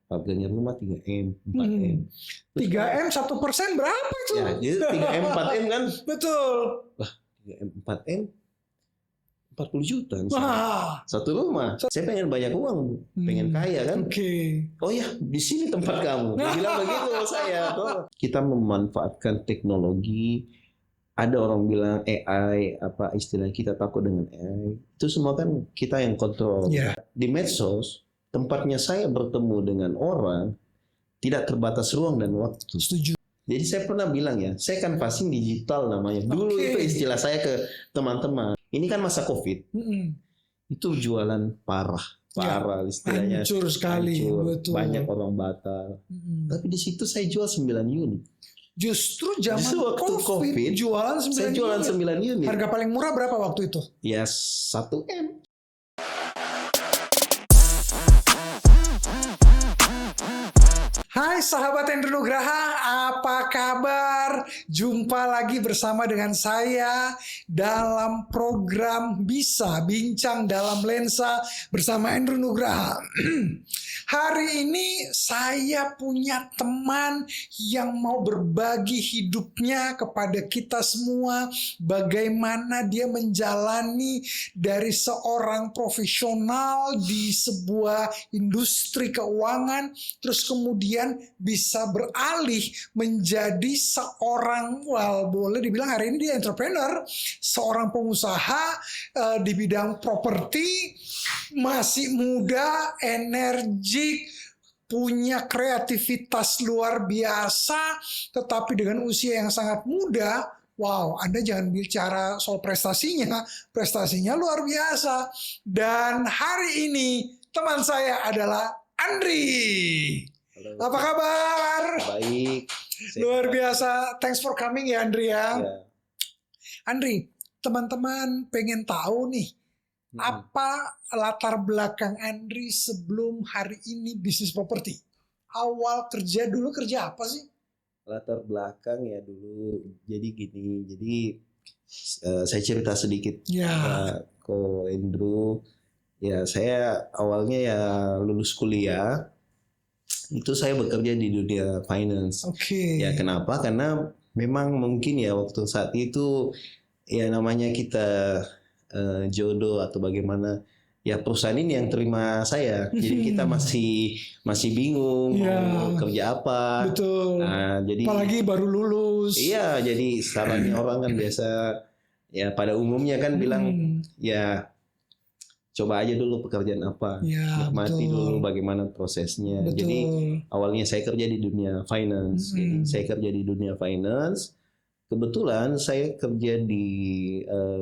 harganya rumah 3M, 4M. 3M 1% berapa itu? Ya, jadi 3M, 4M kan. Betul. Wah, 3M, 4M 40 juta Wah. satu rumah. Saya pengen banyak uang, pengen kaya kan. Oke. Oh ya, di sini tempat kamu. Dia bilang begitu sama saya. Kita memanfaatkan teknologi. Ada orang bilang AI, apa istilah kita takut dengan AI. Itu semua kan kita yang kontrol. Yeah. Di medsos, tempatnya saya bertemu dengan orang tidak terbatas ruang dan waktu. Setuju. Jadi saya pernah bilang ya, saya kan passing digital namanya. Dulu itu istilah saya ke teman-teman. Ini kan masa COVID. Itu jualan parah istilahnya. Hancur sekali. Betul. Banyak orang batal. Tapi di situ saya jual 9 unit. Justru zaman waktu COVID jualan 9 saya jualan 9 unit. Harga paling murah berapa waktu itu? Ya 1M. Hai sahabat Hendro Nugraha, apa kabar? Jumpa lagi bersama dengan saya dalam program Bisa Bincang Dalam Lensa bersama Hendro Nugraha. Hari ini saya punya teman yang mau berbagi hidupnya kepada kita semua. Bagaimana dia menjalani dari seorang profesional di sebuah industri keuangan, terus kemudian bisa beralih menjadi seorang, boleh dibilang hari ini dia entrepreneur, seorang pengusaha di bidang properti, masih muda, energik, punya kreativitas luar biasa, tetapi dengan usia yang sangat muda. Wow, Anda jangan bicara soal prestasinya luar biasa. Dan hari ini teman saya adalah Andri. Halo. Apa kabar? Baik. Luar biasa. Thanks for coming ya Andri ya. Andri, teman-teman pengen tahu nih, apa latar belakang Andri sebelum hari ini bisnis properti? Awal kerja apa sih? Latar belakang ya dulu, jadi gini, saya cerita sedikit ke Andrew. Ya saya awalnya ya lulus kuliah, itu saya bekerja di dunia finance. Ya kenapa? Karena memang mungkin ya waktu saat itu ya namanya kita jodoh atau bagaimana, ya perusahaan ini yang terima saya. Jadi kita masih bingung mau kerja apa. Betul. Nah, jadi apalagi baru lulus. Iya, jadi salahnya orang kan biasa ya pada umumnya kan bilang ya coba aja dulu pekerjaan apa, nikmati dulu bagaimana prosesnya. Betul. Jadi awalnya saya kerja di dunia finance. Jadi saya kerja di dunia finance. Kebetulan saya kerja di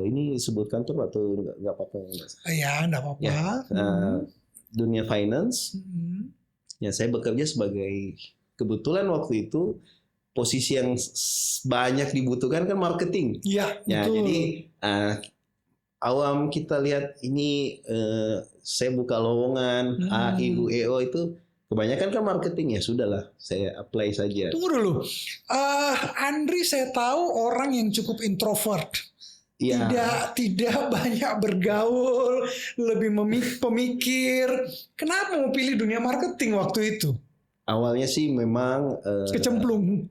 ini sebut kantor atau nggak apa-apa? Ya, nggak apa-apa. Ya, dunia finance. Ya, saya bekerja sebagai, kebetulan waktu itu posisi yang banyak dibutuhkan kan marketing. Iya, ya, betul. Jadi awam kita lihat ini saya buka lowongan A, I, U, E, O itu. Kebanyakan kan marketing, ya sudahlah saya apply saja. Tunggu dulu, Andri saya tahu orang yang cukup introvert, tidak banyak bergaul, lebih pemikir. Kenapa mau pilih dunia marketing waktu itu? Awalnya sih memang kecemplung,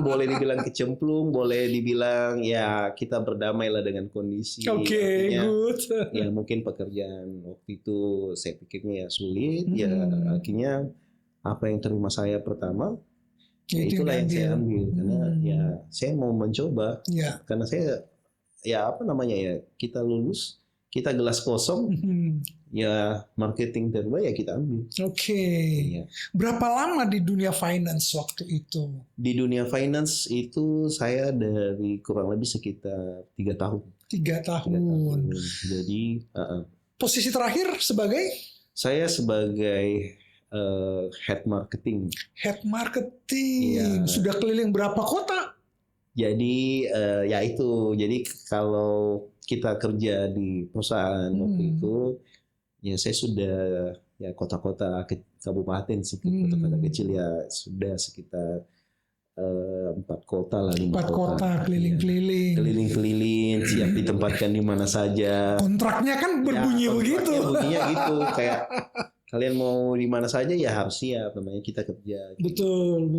boleh dibilang kecemplung, boleh dibilang ya kita berdamailah dengan kondisi. Good. Ya mungkin pekerjaan waktu itu saya pikirnya ya sulit, ya akhirnya apa yang terima saya pertama, ya itulah yang saya ambil karena ya saya mau mencoba, karena saya ya apa namanya ya kita lulus, kita gelas kosong. Ya marketing terbaik ya kita ambil. Ya. Berapa lama di dunia finance waktu itu? Di dunia finance itu saya dari kurang lebih sekitar 3 tahun. 3 tahun. Jadi posisi terakhir sebagai? Saya sebagai head marketing. Head marketing. Sudah keliling berapa kota? Jadi ya itu. Jadi kalau kita kerja di perusahaan waktu itu, ya saya sudah ya kota-kota kabupaten sih, kota-kota kecil ya sudah sekitar 4 kota lah, 5 kota keliling-keliling, siap ditempatkan di mana saja. Kontraknya kan berbunyi begitu. Bunyinya gitu kayak kalian mau di mana saja ya harus siap, namanya kita kerja. Betul.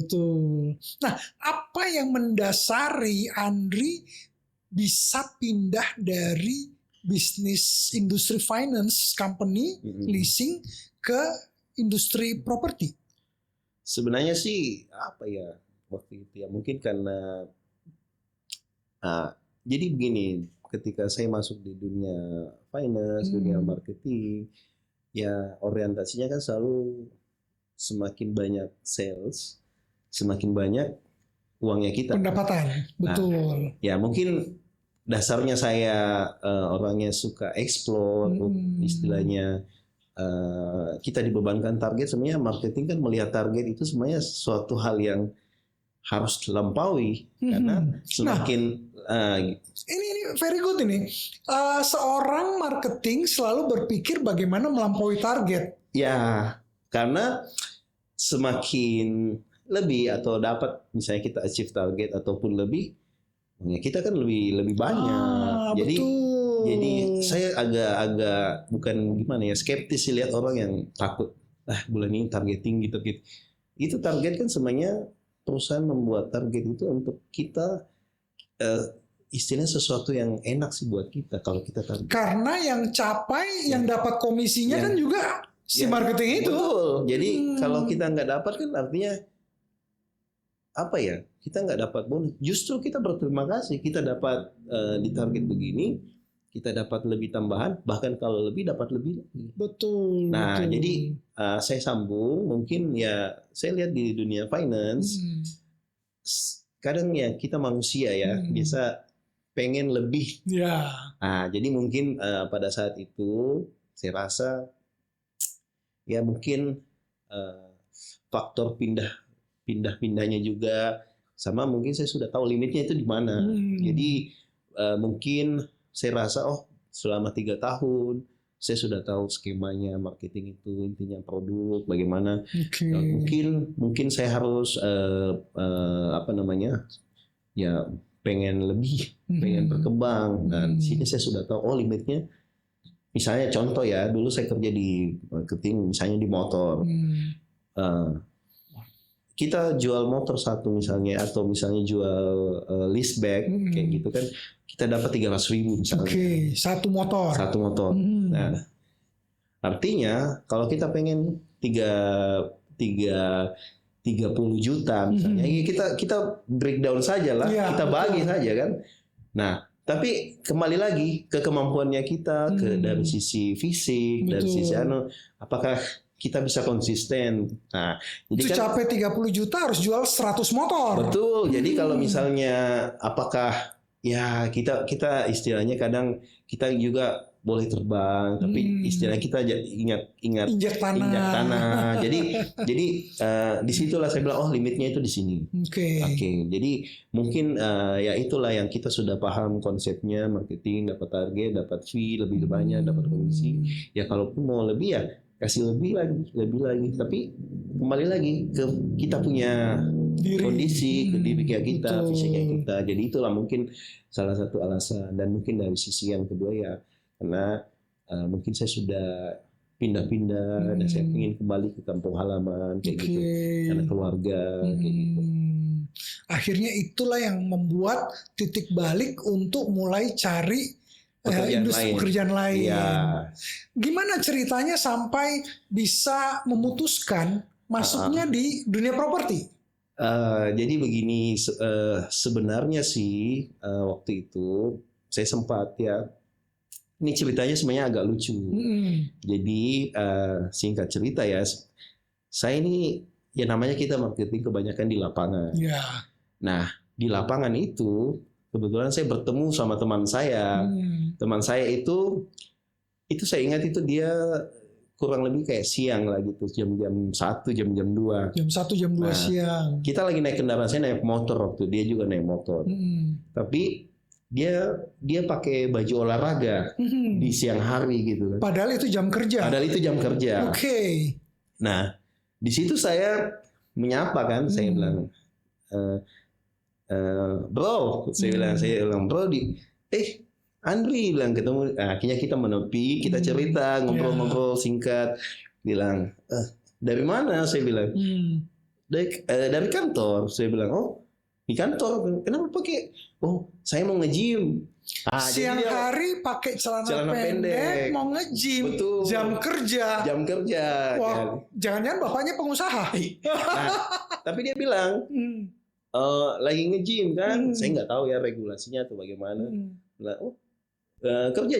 Nah, apa yang mendasari Andri bisa pindah dari bisnis industri finance company leasing ke industri properti? Sebenarnya sih apa ya waktu itu ya mungkin karena jadi begini, ketika saya masuk di dunia finance, dunia marketing, ya orientasinya kan selalu semakin banyak sales, semakin banyak uangnya kita. Pendapatan, betul. Ya mungkin dasarnya saya orangnya suka explore, istilahnya kita dibebankan target. Sebenarnya marketing kan melihat target itu sebenarnya suatu hal yang harus dilampaui karena semakin ini very good ini. Seorang marketing selalu berpikir bagaimana melampaui target. Ya, karena semakin lebih atau dapat misalnya kita achieve target ataupun lebih, ya kita kan lebih banyak. Jadi saya agak bukan gimana ya, skeptis sih lihat orang yang takut bulan ini target tinggi gitu. Itu target kan sebenarnya perusahaan membuat target itu untuk kita istilahnya sesuatu yang enak sih buat kita kalau kita target. Karena yang capai, yang dapat komisinya kan juga si marketing itu. Betul. Jadi kalau kita nggak dapat kan artinya apa ya? Kita nggak dapat bonus. Justru kita berterima kasih kita dapat di target begini, kita dapat lebih tambahan, bahkan kalau lebih dapat lebih lagi. Betul. Nah, jadi saya sambung, mungkin ya saya lihat di dunia finance, kadang ya kita manusia ya, biasa pengen lebih. Ya. Nah, jadi mungkin pada saat itu saya rasa ya mungkin faktor pindah-pindahnya juga sama, mungkin saya sudah tahu limitnya itu di mana. Jadi mungkin saya rasa selama 3 tahun saya sudah tahu skemanya marketing itu, intinya produk bagaimana. Mungkin saya harus ya pengen lebih, pengen berkembang. Dan di sini saya sudah tahu limitnya. Misalnya contoh ya, dulu saya kerja di marketing misalnya di motor. Kita jual motor satu misalnya, atau misalnya jual leaseback kayak gitu kan, kita dapat 300.000 misalnya. Satu motor. Nah, artinya kalau kita pengen 30 juta misalnya, kita breakdown saja lah, kita bagi saja kan. Nah, tapi kembali lagi ke kemampuannya kita, dari sisi fisik, dari sisi apakah kita bisa konsisten. Nah, jadi itu kan, capek 30 juta harus jual 100 motor. Betul. Jadi kalau misalnya apakah ya kita istilahnya kadang kita juga boleh terbang, tapi istilah kita ingat injak tanah. Jadi disitulah saya bilang limitnya itu di sini. Oke. Jadi mungkin ya itulah yang kita sudah paham konsepnya marketing, dapat target, dapat fee lebih banyak, dapat komisi. Ya kalaupun mau lebih ya kasih lebih lagi. Tapi kembali lagi ke kita punya kondisi, ke diri kita, fisiknya kita. Jadi itulah mungkin salah satu alasan. Dan mungkin dari sisi yang kedua ya karena mungkin saya sudah pindah-pindah dan saya ingin kembali ke kampung halaman kayak gitu, karena keluarga kayak gitu. Akhirnya itulah yang membuat titik balik untuk mulai cari pekerjaan lain. Ya. Gimana ceritanya sampai bisa memutuskan masuknya di dunia properti? Jadi begini, sebenarnya sih waktu itu saya sempat ya. Ini ceritanya sebenarnya agak lucu. Jadi singkat cerita ya, saya ini ya namanya kita marketing kebanyakan di lapangan. Nah di lapangan itu kebetulan saya bertemu sama teman saya. Teman saya itu saya ingat itu dia kurang lebih kayak siang lah gitu, jam-jam 1, jam-jam 2. Jam 1, jam 2 siang. Kita lagi naik kendaraan, saya naik motor waktu, dia juga naik motor. Tapi dia pakai baju olahraga di siang hari gitu kan. Padahal itu jam kerja. Nah, di situ saya menyapa kan, saya bilang, bro, saya bilang bro Andri bilang ketemu. Akhirnya kita menepi, kita cerita, ngobrol-ngobrol singkat. bilang, dari mana? Saya bilang, dari kantor. Saya bilang, oh di kantor. Kenapa pakai? Oh saya mau nge-gym. Siang hari pakai celana pendek mau nge-gym. Betul. Jam kerja. Wah, jangan-jangan bapaknya pengusaha. Nah, tapi dia bilang lagi nge-gym kan. Saya nggak tahu ya regulasinya atau bagaimana. Bilang, kerja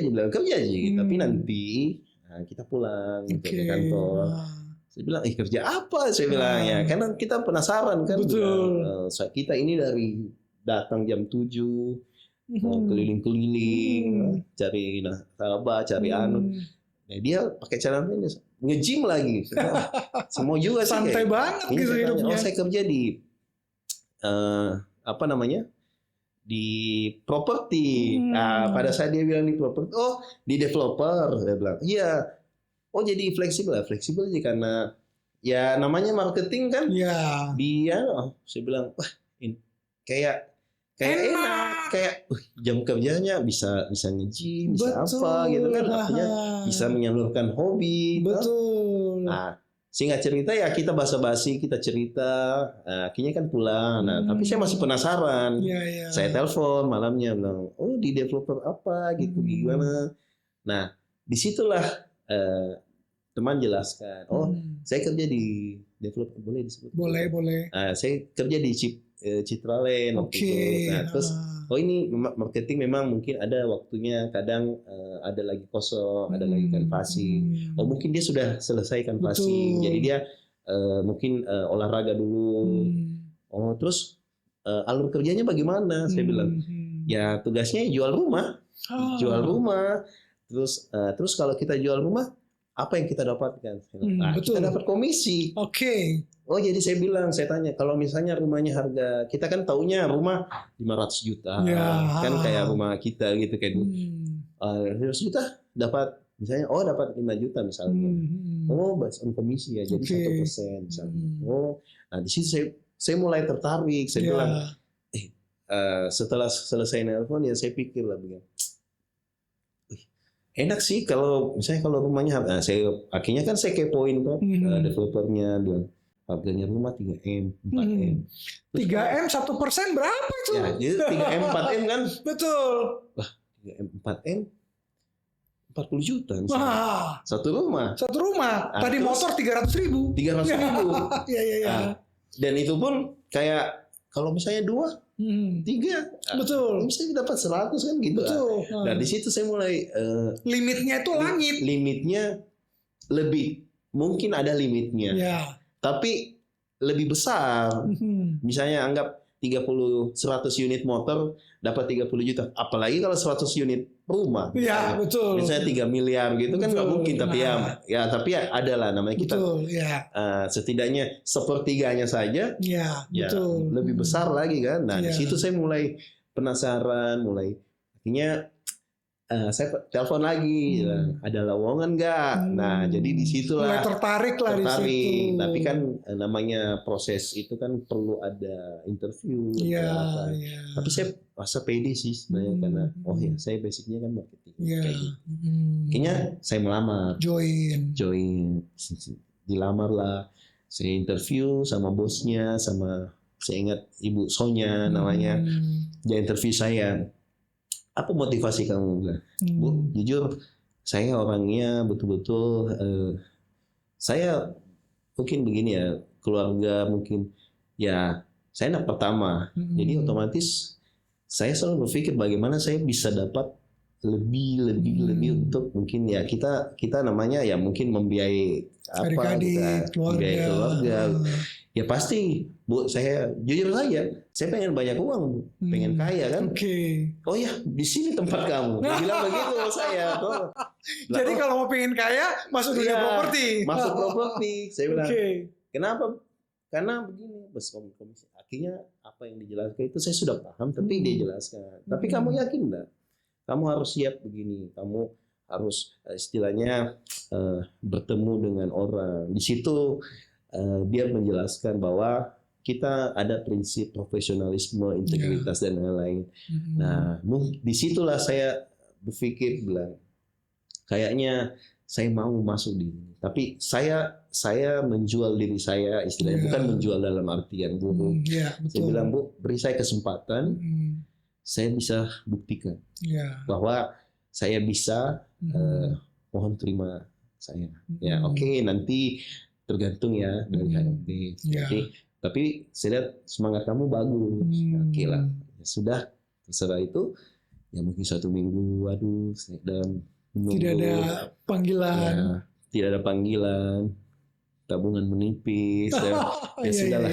aja. Tapi nanti kita pulang ke kantor. Saya bilang, kerja apa? Saya bilang ya, karena kita penasaran kan. Betul. Kita ini dari datang jam 7, keliling-keliling, cari nasabah, cari anu. Nah, dia pakai celana pendek, nge-gym lagi. Semua juga sih. Santai banget gitu hidupnya. Saya kerja di di properti. Pada saat dia bilang di properti, di developer. Dia bilang, iya. Oh jadi fleksibel aja karena ya namanya marketing kan. Iya. Dia, saya bilang, wah ini kayak enak, kayak jam kerjanya bisa nge-gym, bisa apa gitu kan, artinya bisa menyalurkan hobi. Betul. Nah, singkat cerita ya kita basa-basi, kita cerita, akhirnya kan pulang. Nah, tapi saya masih penasaran. Saya telepon malamnya bilang, oh di developer apa gitu, gimana? Nah, disitulah teman jelaskan, saya kerja di developer, boleh disebut? Boleh. Saya kerja di Citraland. Nah, terus ini marketing memang mungkin ada waktunya, kadang ada lagi kosong, ada lagi canvassing. Mungkin dia sudah selesai canvassing, jadi dia mungkin olahraga dulu. Terus alur kerjanya bagaimana? Saya bilang, ya tugasnya jual rumah. Terus kalau kita jual rumah, apa yang kita dapatkan? Kita dapat komisi. Jadi saya tanya, kalau misalnya rumahnya harga, kita kan taunya rumah 500 juta, kan kayak rumah kita gitu kan. 500 juta dapat misalnya, dapat 5 juta misalnya. Based on komisi ya, jadi 1% misalnya. Nah di situ saya mulai tertarik. Saya bilang, setelah selesai nelpon ya saya pikir lah begini. Enak sih kalau rumahnya, akhirnya kan saya kepoin kan developernya, bilang harganya rumah 3M, 4M. 3M 1% berapa itu? Ya, jadi 3M, 4M kan? Betul. Wah, 3M, 4M 40 juta misalnya. Satu rumah. Tadi motor 300.000. 300.000. Iya. Dan itu pun kayak kalau misalnya 2, 3, betul. Misalnya dapat 100 kan gitu. Betul. Dan di situ saya mulai limitnya itu langit. Limitnya lebih, mungkin ada limitnya. Tapi lebih besar. Misalnya anggap 100 unit motor dapat 30 juta. Apalagi kalau 100 unit rumah. Iya, betul. Misalnya 3 miliar gitu, betul, kan nggak mungkin. Tapi tapi ada lah namanya kita. Betul, setidaknya sepertiganya saja. Betul. Lebih besar lagi kan. Nah, di situ saya mulai penasaran, akhirnya saya telepon lagi, ada lowongan nggak? Nah, jadi di situlah mulai tertarik di situ. Tapi kan namanya proses itu kan perlu ada interview. Tapi saya rasa pede sih sebenarnya karena saya basicnya kan marketing. Kayak gitu. Akhirnya saya melamar. Join. Dilamar lah. Saya interview sama bosnya, saya ingat Ibu Sonya namanya. Dia interview saya. Apa motivasi kamu? Bu, jujur saya orangnya betul-betul saya mungkin begini ya, keluarga mungkin ya saya anak pertama. Jadi otomatis saya selalu berpikir bagaimana saya bisa dapat lebih untuk mungkin ya kita namanya ya mungkin membiayai keluarga. Ya pasti Bu, saya jujur saja, saya pengen banyak uang, pengen kaya kan. Oh ya, di sini tempat kamu. Dia bilang begitu saya. Jadi kalau mau pengen kaya, masuk dunia properti. Masuk properti. Saya bilang, kenapa? Karena begini, bos komisi. Akhirnya apa yang dijelaskan itu saya sudah paham, tapi dia jelaskan. Tapi kamu yakin enggak? Kamu harus siap begini. Kamu harus istilahnya bertemu dengan orang. Di situ dia menjelaskan bahwa kita ada prinsip profesionalisme, integritas dan lain-lain. Nah, disitulah saya berpikir bilang, kayaknya saya mau masuk di ini. Tapi saya menjual diri saya istilahnya, bukan menjual dalam artian buruk. Saya bilang, Bu, beri saya kesempatan, saya bisa buktikan bahwa saya bisa, mohon terima saya. Ya, oke, nanti tergantung ya dari HRD. Tapi saya lihat semangat kamu bagus. Oke lah, ya sudah, terserah itu. Ya mungkin 1 minggu, aduh, dalam tidak ada panggilan. Ya, tidak ada panggilan, tabungan menipis. Ya sudahlah.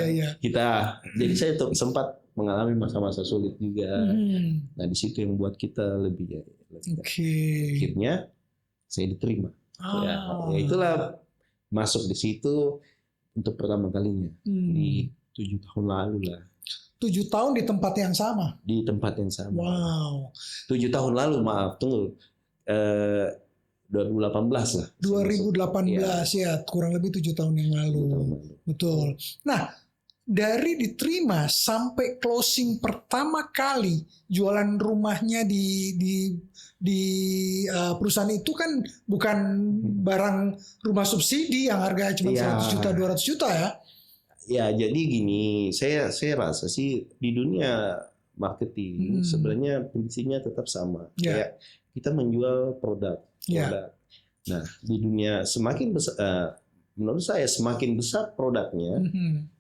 Jadi saya sempat mengalami masa-masa sulit juga. Nah di situ yang membuat kita lebih akhirnya saya diterima. Ya itulah masuk di situ untuk pertama kalinya di 7 tahun lalu lah. 7 tahun di tempat yang sama? Di tempat yang sama. Wow. 7 tahun lalu, maaf, tunggu. 2018 lah. 2018 ya, kurang lebih 7 tahun yang lalu. Betul. Nah, dari diterima sampai closing pertama kali jualan rumahnya di perusahaan itu kan bukan barang rumah subsidi yang harga cuma 100 juta 200 juta ya. Ya, jadi gini, saya rasa sih di dunia marketing sebenarnya prinsipnya tetap sama. Kayak kita menjual produk. Nah, di dunia semakin besar, menurut saya semakin besar produknya,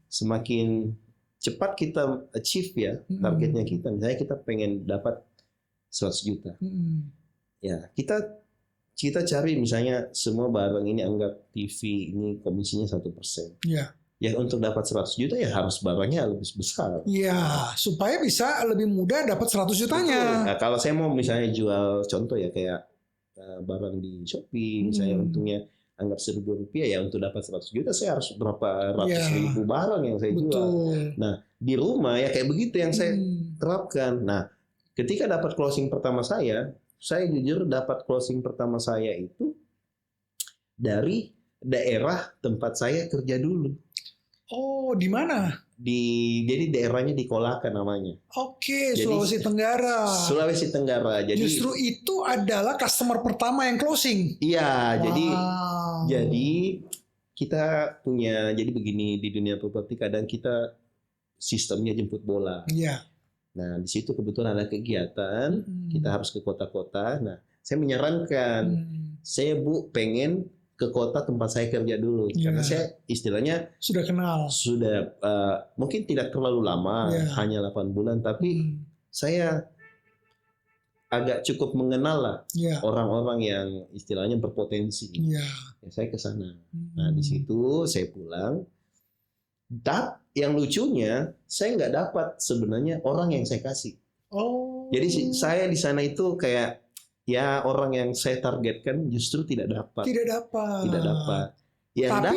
semakin cepat kita achieve ya targetnya kita. Misalnya kita pengen dapat 100 juta. Ya, kita cari misalnya semua barang ini, anggap TV ini komisinya 1%. Ya untuk dapat 100 juta ya harus barangnya lebih besar. Iya, supaya bisa lebih mudah dapat 100 jutanya. Nah, kalau saya mau misalnya jual contoh ya kayak barang di Shopee, misalnya untungnya anggap Rp1.000 ya, untuk dapat 100 juta saya harus berapa ratus ribu barang yang saya jual. Nah di rumah ya kayak begitu yang saya terapkan. Nah ketika dapat closing pertama saya jujur dapat closing pertama saya itu dari daerah tempat saya kerja dulu. Oh, di mana? Jadi daerahnya di Kolaka namanya. Oke, Sulawesi Tenggara. Sulawesi Tenggara. Jadi justru itu adalah customer pertama yang closing. Iya, jadi kita punya, jadi begini di dunia properti kadang kita sistemnya jemput bola. Iya. Nah, di situ kebetulan ada kegiatan, kita harus ke kota-kota. Nah, saya menyarankan, saya Bu pengen ke kota tempat saya kerja dulu, karena saya istilahnya sudah kenal, mungkin tidak terlalu lama, hanya 8 bulan, tapi saya agak cukup mengenal lah orang-orang yang istilahnya berpotensi. Ya, saya ke sana. Nah di situ saya pulang. Yang lucunya saya nggak dapat sebenarnya orang yang saya kasih. Jadi saya di sana itu kayak ya orang yang saya targetkan justru tidak dapat. Tapi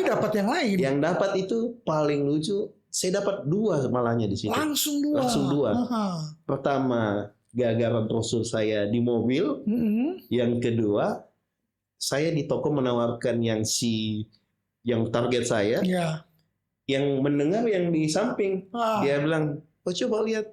dapat yang lain. Yang dapat itu paling lucu. Saya dapat 2 malahnya di situ. Langsung 2. Pertama, gara-gara brosur saya di mobil. Yang kedua, saya di toko menawarkan yang target saya. Yang mendengar yang di samping, dia bilang, "Oh coba lihat."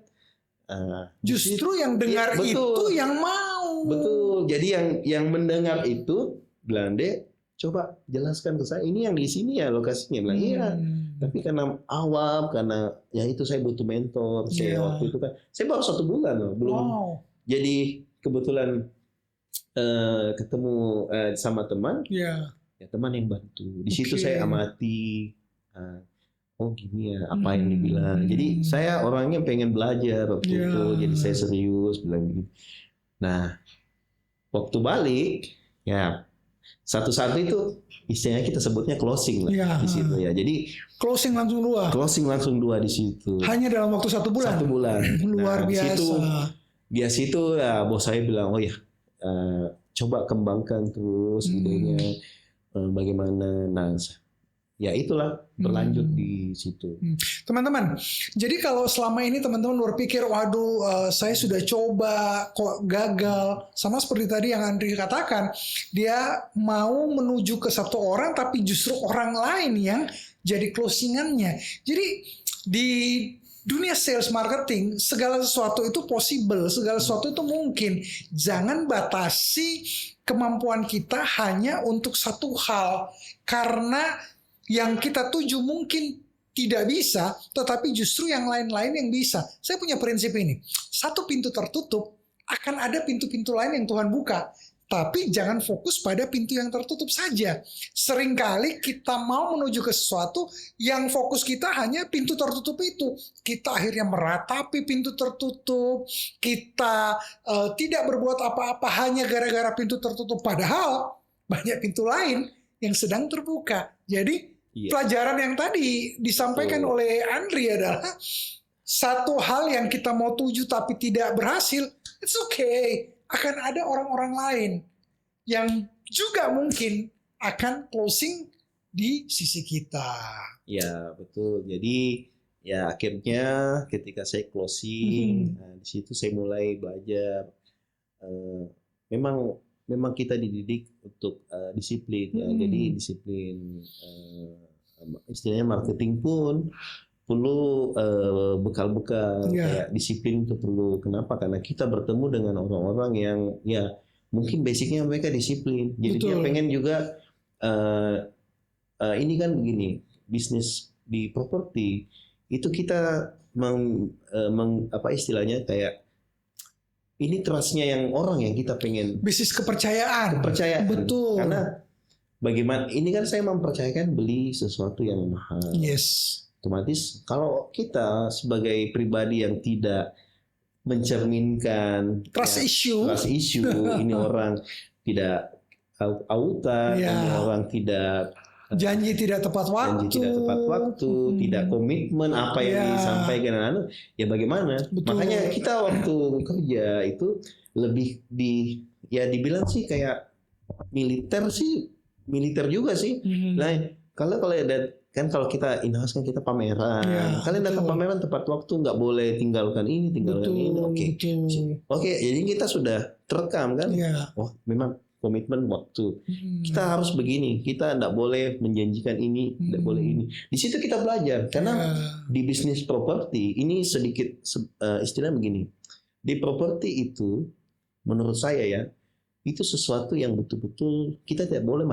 Justru yang dengar itu yang mau. Betul. Jadi yang mendengar itu bilang, "Dek, coba jelaskan ke saya. Ini yang di sini ya lokasinya." Bilang, "Iya." Tapi karena awam, karena ya itu saya butuh mentor. Saya waktu itu kan, saya baru 1 bulan loh, belum. Jadi kebetulan ketemu sama teman. Ya teman yang bantu. Di situ saya amati. Oh gini ya, apa yang dibilang. Jadi saya orangnya pengen belajar waktu itu. Jadi saya serius bilang gini. Nah, waktu balik, ya satu-satu itu istilahnya kita sebutnya closing lah di situ ya. Jadi closing langsung 2. Closing langsung 2 di situ. Hanya dalam waktu 1 bulan. 1 bulan. Luar biasa. Di situ ya bos saya bilang, "Oh ya, coba kembangkan terus idenya bagaimana." Nah, ya itulah berlanjut di situ. Teman-teman, jadi kalau selama ini teman-teman berpikir, waduh saya sudah coba kok gagal. Sama seperti tadi yang Andri katakan, dia mau menuju ke 1 orang tapi justru orang lain yang jadi closingannya. Jadi di dunia sales marketing, segala sesuatu itu possible, segala sesuatu itu mungkin. Jangan batasi kemampuan kita hanya untuk satu hal. Karena yang kita tuju mungkin tidak bisa, tetapi justru yang lain-lain yang bisa. Saya punya prinsip ini. Satu pintu tertutup, akan ada pintu-pintu lain yang Tuhan buka. Tapi jangan fokus pada pintu yang tertutup saja. Seringkali kita mau menuju ke sesuatu yang fokus kita hanya pintu tertutup itu. Kita akhirnya meratapi pintu tertutup. Kita tidak berbuat apa-apa hanya gara-gara pintu tertutup. Padahal banyak pintu lain yang sedang terbuka. Jadi pelajaran yang tadi disampaikan oleh Andri adalah satu hal yang kita mau tuju tapi tidak berhasil, it's okay. Akan ada orang-orang lain yang juga mungkin akan closing di sisi kita. Ya betul. Jadi ya akhirnya ketika saya closing, di situ saya mulai belajar. Memang kita dididik untuk disiplin. Ya. Jadi disiplin. Istilahnya marketing pun perlu bekal-bekal kayak disiplin itu perlu. Kenapa? Karena kita bertemu dengan orang-orang yang ya mungkin basicnya mereka disiplin. Jadi dia pengen juga ini kan begini, bisnis di properti itu kita apa istilahnya kayak ini trustnya yang orang yang kita pengen. Bisnis kepercayaan. Betul. Karena bagaimana ini kan saya mempercayakan beli sesuatu yang mahal. Yes. Otomatis kalau kita sebagai pribadi yang tidak mencerminkan trust issue ini orang tidak autan, ini orang tidak janji tidak tepat waktu, tidak komitmen apa yang disampaikan, ya bagaimana? Betul. Makanya kita waktu kerja itu lebih dibilang sih kayak militer juga sih. Nah, kalau ada kan kalau kita in-house kan kita pameran. Kalian datang pameran tepat waktu, nggak boleh tinggalkan ini. Oke, jadi kita sudah terekam kan. Oh, memang komitmen waktu. Kita harus begini. Kita nggak boleh menjanjikan ini, tidak boleh ini. Di situ kita belajar. Karena di bisnis properti ini sedikit istilah begini. Di properti itu, menurut saya ya, itu sesuatu yang betul-betul kita tidak boleh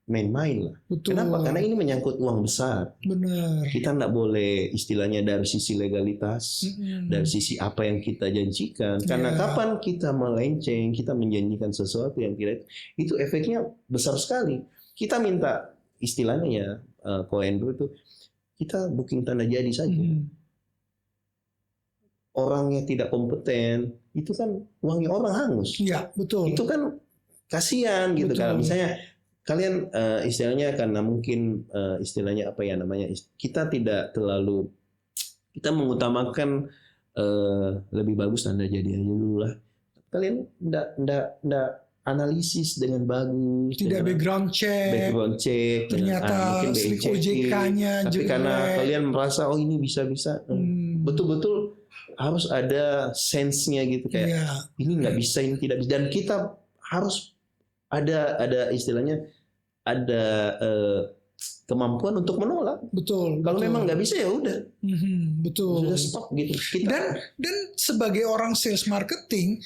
main-main lah. Betul. Kenapa? Karena ini menyangkut uang besar. Benar. Kita nggak boleh istilahnya dari sisi legalitas, dari sisi apa yang kita janjikan. Karena kapan kita melenceng, kita menjanjikan sesuatu yang tidak, itu efeknya besar sekali. Kita minta istilahnya ya, Andrew itu kita booking tanda jadi saja. Orangnya tidak kompeten, itu kan uangnya orang hangus. Iya, betul. Itu kan kasihan gitu. Kalau misalnya kalian istilahnya karena mungkin istilahnya apa ya namanya, kita tidak terlalu, kita mengutamakan lebih bagus tanda jadi aja dulu lah. Kalian enggak analisis dengan bagus, tidak background check, ternyata slip OJK-nya tapi karena kalian merasa oh ini bisa betul-betul harus ada sense-nya gitu kayak ini nggak bisa, ini tidak bisa, dan kita harus ada istilahnya ada kemampuan untuk menolak. Betul. Kalau memang nggak bisa ya udah. Betul. Sudah stop gitu. Dan sebagai orang sales marketing,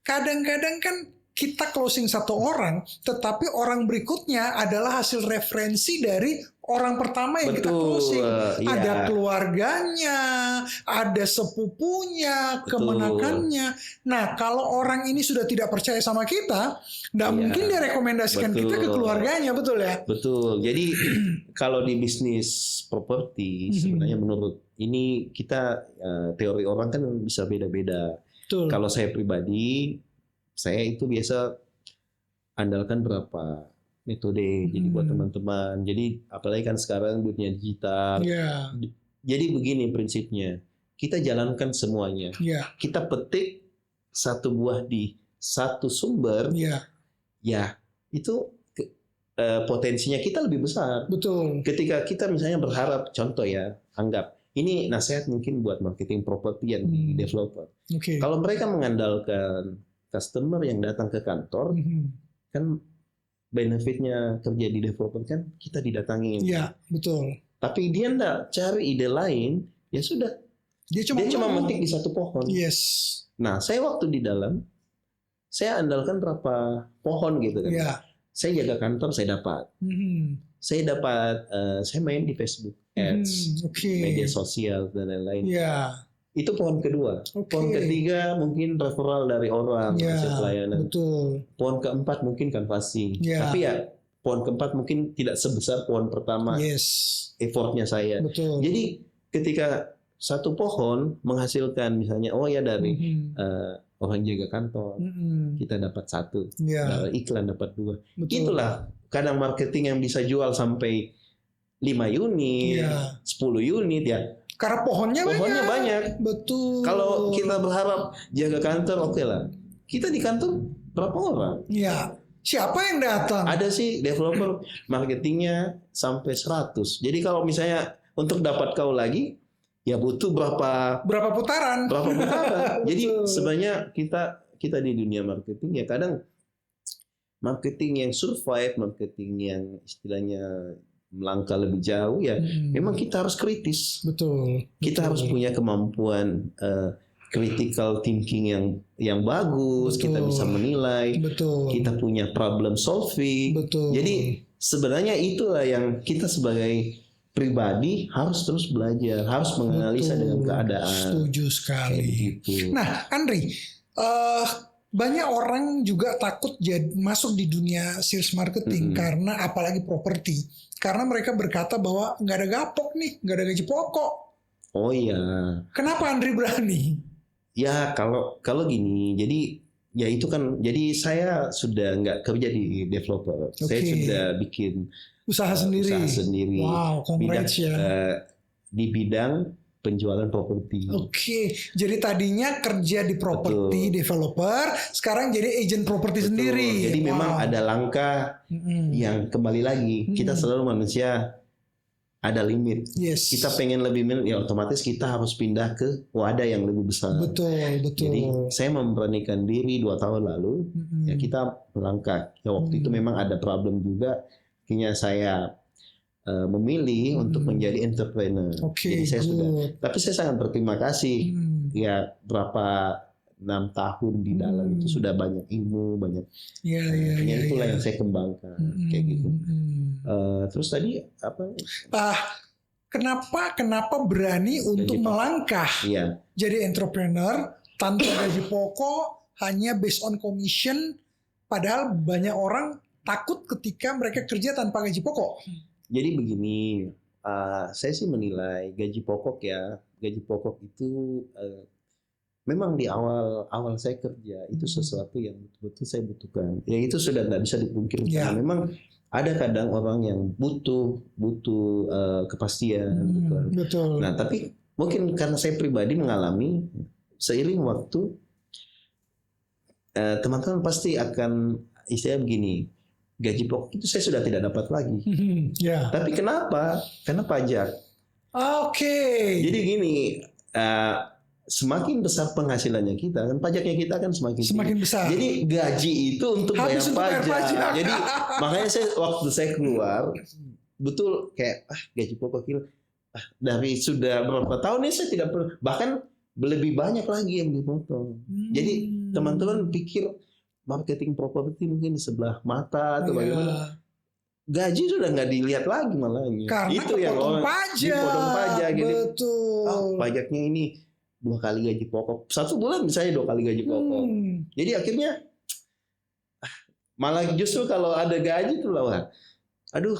kadang-kadang kan kita closing satu orang, tetapi orang berikutnya adalah hasil referensi dari orang pertama yang kita closing. Ada keluarganya, ada sepupunya, kemenakannya. Nah, kalau orang ini sudah tidak percaya sama kita, nggak mungkin dia rekomendasikan kita ke keluarganya, betul ya? Betul. Jadi kalau di bisnis properti sebenarnya menurut ini kita teori orang kan bisa beda-beda. Kalau saya pribadi, saya itu biasa andalkan berapa metode. Jadi buat teman-teman. Jadi apalagi kan sekarang dunia digital. Jadi begini prinsipnya. Kita jalankan semuanya. Kita petik satu buah di satu sumber. Ya, itu potensinya kita lebih besar. Betul. Ketika kita misalnya berharap, contoh ya, anggap ini nasihat mungkin buat marketing properti yang developer. Kalau mereka mengandalkan customer yang datang ke kantor, kan benefitnya kerja di developer kan kita didatangin. Iya, betul. Tapi dia enggak cari ide lain, ya sudah. Dia cuma metik di satu pohon. Yes. Nah, saya waktu di dalam, saya andalkan berapa pohon gitu kan. Ya. Saya jaga kantor, saya dapat. Saya main di Facebook Ads, media sosial dan lain-lain. Ya. Itu pohon kedua. Pohon ketiga mungkin referral dari orang hasil pelayanan. Betul. Pohon keempat mungkin canvassing. Tapi ya pohon keempat mungkin tidak sebesar pohon pertama. Effortnya saya. Betul. Jadi ketika satu pohon menghasilkan misalnya dari orang jaga kantor kita dapat 1, dari iklan dapat 2. Betul. Itulah kadang marketing yang bisa jual sampai 5 unit, 10 unit ya. Karena pohonnya banyak. Betul. Kalau kita berharap jaga kantor, oke lah. Kita di kantor berapa orang? Iya. Siapa yang datang? Ada sih developer marketingnya sampai 100. Jadi kalau misalnya untuk dapat kau lagi, ya butuh berapa putaran. Jadi sebenarnya kita di dunia marketing ya kadang marketing yang survive, marketing yang istilahnya melangkah lebih jauh ya memang kita harus kritis. Betul. Kita harus punya kemampuan critical thinking yang bagus. Kita bisa menilai. Kita punya problem solving. Jadi sebenarnya itulah yang kita sebagai pribadi harus terus belajar, harus menganalisa dengan keadaan. Setuju sekali. Gitu. Nah, Andri, banyak orang juga takut masuk di dunia sales marketing karena apalagi properti. Karena mereka berkata bahwa nggak ada gapok nih, nggak ada gaji pokok. Oh iya. Kenapa Andri berani? Ya kalau gini, jadi ya itu kan, jadi saya sudah nggak kerja di developer, saya sudah bikin usaha sendiri. Wow, congrats ya. Di bidang penjualan properti. Jadi tadinya kerja di properti developer, sekarang jadi agent properti sendiri. Jadi memang ada langkah yang kembali lagi. Kita selalu manusia ada limit. Kita pengen lebih ya otomatis kita harus pindah ke wadah yang lebih besar. Betul. Jadi saya memberanikan diri 2 tahun lalu. Ya kita melangkah. Ya waktu itu memang ada problem juga. Akhirnya saya memilih untuk menjadi entrepreneur. Jadi saya tapi saya sangat berterima kasih. Ya berapa 6 tahun di dalam itu sudah banyak ilmu, banyak. Itulah yang saya kembangkan kayak gitu. Terus tadi apa? Kenapa berani untuk melangkah jadi entrepreneur tanpa gaji pokok, hanya based on commission, padahal banyak orang takut ketika mereka kerja tanpa gaji pokok. Jadi begini, saya sih menilai gaji pokok itu memang di awal saya kerja itu sesuatu yang betul-betul saya butuhkan. Ya itu sudah nggak bisa dipungkiri. Karena memang ada kadang orang yang butuh kepastian. Betul. Nah tapi mungkin karena saya pribadi mengalami seiring waktu, teman-teman pasti akan istilahnya begini. Gaji pokok itu saya sudah tidak dapat lagi. Tapi kenapa? Karena pajak. Jadi gini, semakin besar penghasilannya kita, kan pajaknya kita kan semakin besar. Jadi gaji itu untuk bayar pajak. Jadi makanya waktu saya keluar, betul kayak gaji pokok dari sudah berapa tahun ini saya tidak pernah, bahkan lebih banyak lagi yang dipotong. Jadi teman-teman pikir marketing properti mungkin di sebelah mata atau bagaimana, gaji sudah nggak dilihat lagi malahnya. Karena itu yang orang dipotong pajak. Betul. Pajaknya ini 2 kali gaji pokok, 1 bulan misalnya 2 kali gaji pokok. Jadi akhirnya malah justru kalau ada gaji tuh lah, aduh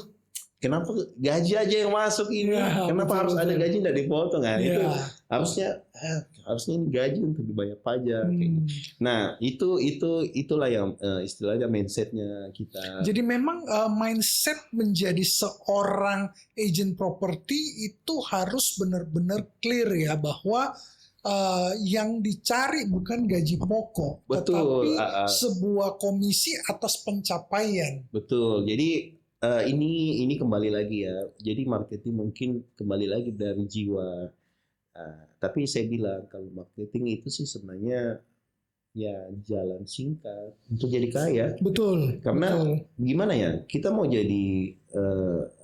kenapa gaji aja yang masuk ini, kenapa harus ada gaji nggak dipotong kan? Itu harusnya ini gaji untuk dibayar pajak. Nah itulah yang istilahnya mindsetnya kita. Jadi memang mindset menjadi seorang agent properti itu harus benar-benar clear ya, bahwa yang dicari bukan gaji pokok, tetapi sebuah komisi atas pencapaian. Betul. Jadi ini kembali lagi ya. Jadi marketing mungkin kembali lagi dari jiwa. Tapi saya bilang kalau marketing itu sih sebenarnya ya jalan singkat untuk jadi kaya. Betul. Karena gimana ya? Kita mau jadi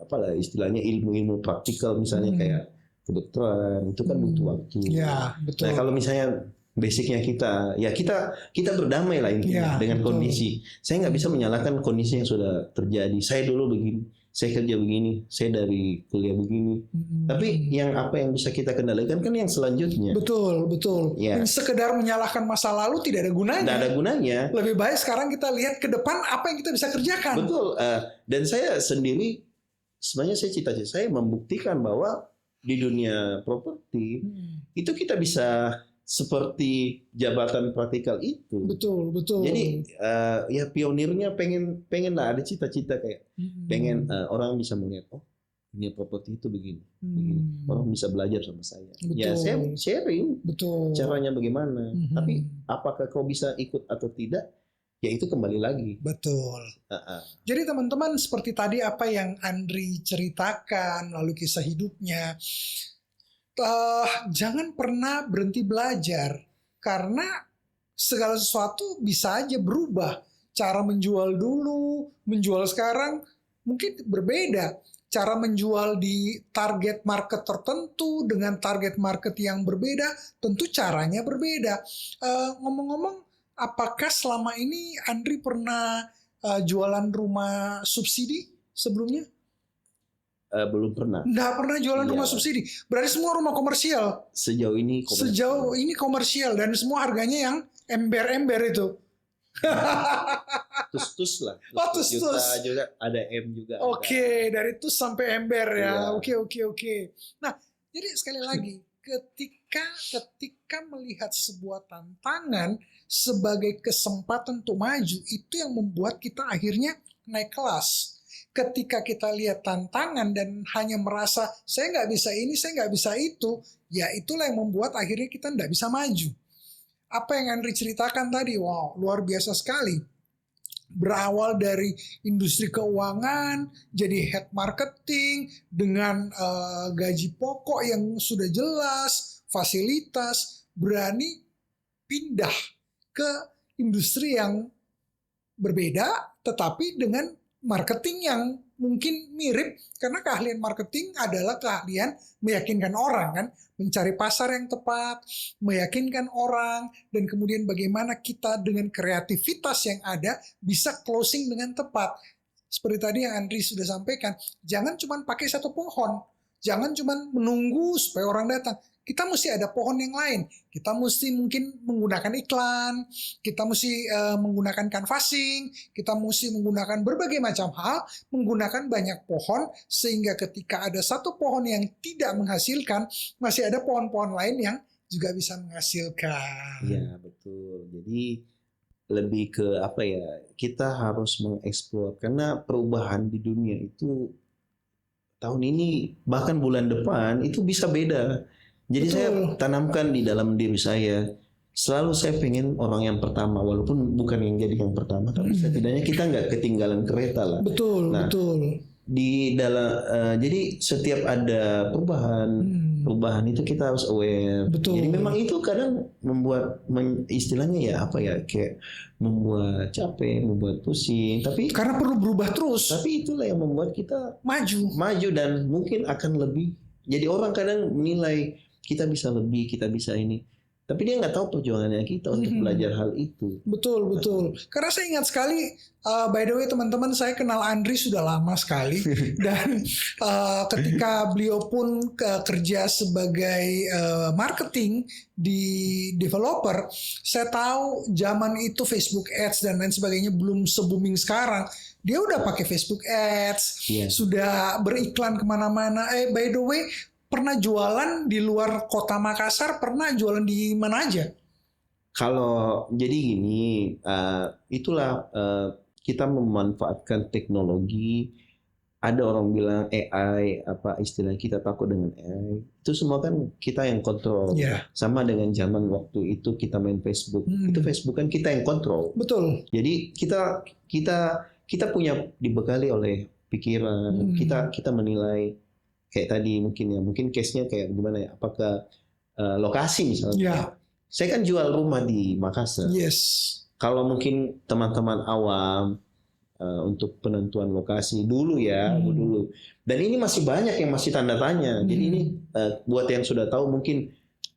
apalah istilahnya ilmu-ilmu praktikal misalnya kayak kedokteran itu kan butuh waktu. Ya, betul. Nah kalau misalnya basicnya kita berdamai lah intinya dengan kondisi. Saya nggak bisa menyalahkan kondisi yang sudah terjadi. Saya dulu begini, saya kerja begini, saya dari kuliah begini. Tapi apa yang bisa kita kendalikan kan yang selanjutnya. Betul. Ya. Sekedar menyalahkan masa lalu tidak ada gunanya. Tidak ada gunanya. Lebih baik sekarang kita lihat ke depan apa yang kita bisa kerjakan. Betul. Dan saya sendiri sebenarnya cita-cita saya membuktikan bahwa di dunia properti itu kita bisa seperti jabatan praktikal itu. Betul. Jadi ya pionirnya pengen lah ada cita-cita kayak pengen orang bisa melihat dunia properti itu begini. Orang bisa belajar sama saya. Betul. Ya saya sharing caranya bagaimana. Tapi apakah kau bisa ikut atau tidak? Ya itu kembali lagi. Betul. Jadi teman-teman seperti tadi apa yang Andri ceritakan lalu kisah hidupnya. Jangan pernah berhenti belajar karena segala sesuatu bisa aja berubah. Cara menjual dulu, menjual sekarang mungkin berbeda. Cara menjual di target market tertentu dengan target market yang berbeda, tentu caranya berbeda. Ngomong-ngomong, apakah selama ini Andri pernah jualan rumah subsidi sebelumnya? Belum pernah. Nggak pernah jualan rumah subsidi. Berarti semua rumah komersial. Sejauh ini komersial dan semua harganya yang ember-ember itu. Tus lah. Tus. Juga ada M juga. Oke, dari tus sampai ember ya. Oke. Nah, jadi sekali lagi, ketika melihat sebuah tantangan sebagai kesempatan untuk maju, itu yang membuat kita akhirnya naik kelas. Ketika kita lihat tantangan dan hanya merasa saya nggak bisa ini, saya nggak bisa itu, ya itulah yang membuat akhirnya kita nggak bisa maju. Apa yang Andri ceritakan tadi, wow, luar biasa sekali. Berawal dari industri keuangan, jadi head marketing dengan gaji pokok yang sudah jelas, fasilitas, berani pindah ke industri yang berbeda, tetapi dengan marketing yang mungkin mirip, karena keahlian marketing adalah keahlian meyakinkan orang kan, mencari pasar yang tepat, meyakinkan orang, dan kemudian bagaimana kita dengan kreativitas yang ada bisa closing dengan tepat. Seperti tadi yang Andri sudah sampaikan, jangan cuma pakai satu pohon, jangan cuma menunggu supaya orang datang. Kita mesti ada pohon yang lain. Kita mesti mungkin menggunakan iklan, kita mesti menggunakan canvassing, kita mesti menggunakan berbagai macam hal, menggunakan banyak pohon, sehingga ketika ada satu pohon yang tidak menghasilkan, masih ada pohon-pohon lain yang juga bisa menghasilkan. Iya, betul. Jadi lebih ke kita harus mengeksplor, karena perubahan di dunia itu tahun ini bahkan bulan depan itu bisa beda. Jadi saya tanamkan di dalam diri saya, selalu saya pengen orang yang pertama, walaupun bukan yang jadi yang pertama, tapi setidaknya kita nggak ketinggalan kereta lah. Betul. Di dalam jadi setiap ada perubahan itu kita harus aware. Betul. Jadi memang itu kadang membuat istilahnya kayak membuat capek, membuat pusing. Tapi karena perlu berubah terus. Tapi itulah yang membuat kita maju dan mungkin akan lebih. Jadi orang kadang menilai kita bisa lebih, kita bisa ini. Tapi dia nggak tahu perjuangannya kita untuk belajar hal itu. Betul. Karena saya ingat sekali, by the way teman-teman, saya kenal Andri sudah lama sekali. Dan ketika beliau pun kerja sebagai marketing di developer, saya tahu zaman itu Facebook Ads dan lain sebagainya belum se-booming sekarang. Dia udah pakai Facebook Ads, sudah beriklan kemana-mana. By the way, pernah jualan di luar kota Makassar, pernah jualan di mana aja? Kalau jadi gini, itulah kita memanfaatkan teknologi. Ada orang bilang AI, apa istilah kita takut dengan AI. Itu semua kan kita yang kontrol. Sama dengan zaman waktu itu kita main Facebook. Itu Facebook kan kita yang kontrol. Betul. Jadi kita punya dibekali oleh pikiran. Kita menilai. Kayak tadi mungkin case-nya kayak gimana ya, apakah lokasi misalnya. Saya kan jual rumah di Makassar. Kalau mungkin teman-teman awam untuk penentuan lokasi dulu. Dan ini masih banyak yang masih tanda tanya. Jadi ini buat yang sudah tahu mungkin